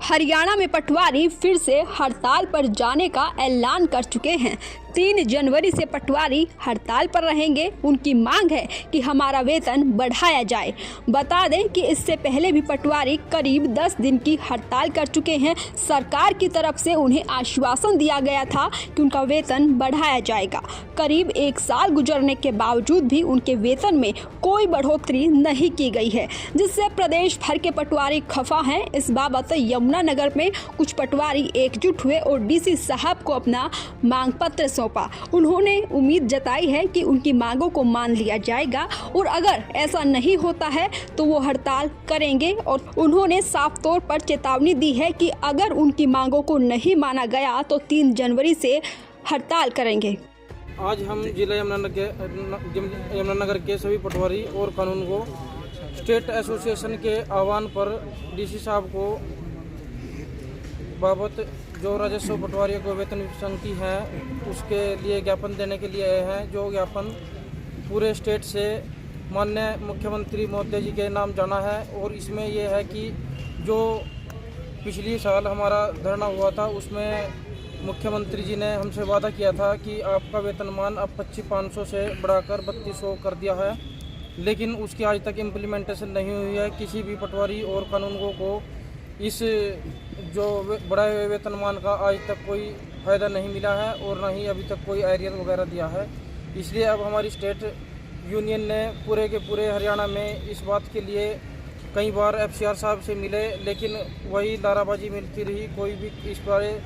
हरियाणा में पटवारी फिर से हड़ताल पर जाने का ऐलान कर चुके हैं। 3 जनवरी से पटवारी हड़ताल पर रहेंगे। उनकी मांग है कि हमारा वेतन बढ़ाया जाए। बता दें कि इससे पहले भी पटवारी करीब 10 दिन की हड़ताल कर चुके हैं। सरकार की तरफ से उन्हें आश्वासन दिया गया था कि उनका वेतन बढ़ाया जाएगा। करीब 1 साल गुजरने के बावजूद भी उनके वेतन में कोई बढ़ोतरी नहीं की गई है, जिससे प्रदेश भर के पटवारी खफा हैं। इस बाबत यमुनानगर में कुछ पटवारी एकजुट हुए और डीसी साहब को अपना मांग पत्र सौंपा। उन्होंने उम्मीद जताई है कि उनकी मांगों को मान लिया जाएगा और अगर ऐसा नहीं होता है तो वो हड़ताल करेंगे। और उन्होंने साफ तौर पर चेतावनी दी है कि अगर उनकी मांगों को नहीं माना गया तो 3 जनवरी से हड़ताल करेंगे। आज हम जिला यमुनानगर के सभी पटवारी और कानून को स्टेट एसोसिएशन के आह्वान पर डीसी साहब को बाबत जो राजस्व पटवारियों को वेतन विसंगति है उसके लिए ज्ञापन देने के लिए आए हैं। जो ज्ञापन पूरे स्टेट से माननीय मुख्यमंत्री महोदय जी के नाम जाना है और इसमें यह है कि जो पिछली साल हमारा धरना हुआ था उसमें मुख्यमंत्री जी ने हमसे वादा किया था कि आपका वेतनमान अब 2500 से बढ़ाकर 3200 कर दिया है, लेकिन उसकी आज तक इम्प्लीमेंटेशन नहीं हुई है। किसी भी पटवारी और कानूनगो को इस जो बढ़ाए हुए वेतनमान का आज तक कोई फ़ायदा नहीं मिला है और न ही अभी तक कोई एरियर वगैरह दिया है। इसलिए अब हमारी स्टेट यूनियन ने पूरे के पूरे हरियाणा में इस बात के लिए कई बार FCR साहब से मिले, लेकिन वही लाराबाजी मिलती रही, कोई भी इस बारे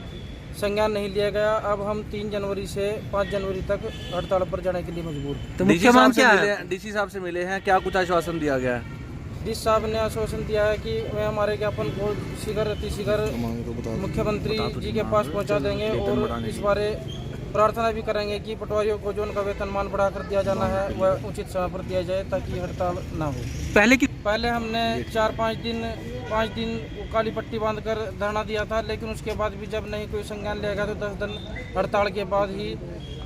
संज्ञान नहीं लिया गया। अब हम 3 जनवरी से 5 जनवरी तक हड़ताल पर जाने के लिए मजबूर हैं। तो मुख्यमंत्री क्या है? डीसी साहब से मिले हैं, क्या कुछ आश्वासन दिया गया है? डीसी साहब ने आश्वासन दिया है कि वे हमारे ज्ञापन को शीघ्र मुख्यमंत्री जी के पास पहुंचा देंगे और इस बारे प्रार्थना भी करेंगे कि पटवारियों को जो उनका वेतनमान बढ़ा कर दिया जाना है वह उचित समय पर दिया जाए ताकि हड़ताल ना हो। पहले हमने 5 दिन काली पट्टी बांधकर धरना दिया था, लेकिन उसके बाद भी जब नहीं कोई संज्ञान लिया गया तो 10 दिन हड़ताल के बाद ही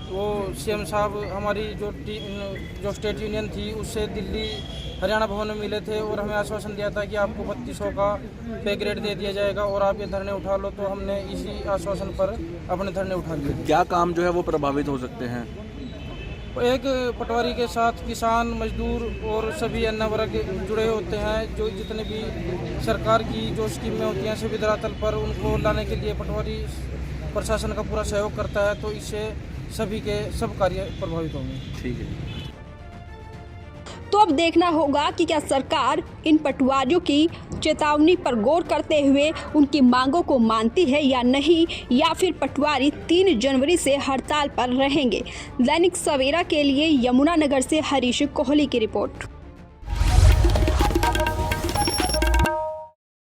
वो CM साहब हमारी जो स्टेट यूनियन थी उससे दिल्ली हरियाणा भवन में मिले थे और हमें आश्वासन दिया था कि आपको 3200 का पे ग्रेड दे दिया जाएगा और आप ये धरने उठा लो। तो हमने इसी आश्वासन पर अपने धरने उठा लिए। क्या काम जो है वो प्रभावित हो सकते हैं? एक पटवारी के साथ किसान, मजदूर और सभी अन्य वर्ग जुड़े होते हैं। जो जितने भी सरकार की जो स्कीमें होती हैं सभी धरातल पर उनको लाने के लिए पटवारी प्रशासन का पूरा सहयोग करता है, तो इससे सभी के सब कार्य प्रभावित होंगे। ठीक है। तो अब देखना होगा कि क्या सरकार इन पटवारियों की चेतावनी पर गौर करते हुए उनकी मांगों को मानती है या नहीं, या फिर पटवारी 3 जनवरी से हड़ताल पर रहेंगे। दैनिक सवेरा के लिए यमुनानगर से हरीश कोहली की रिपोर्ट।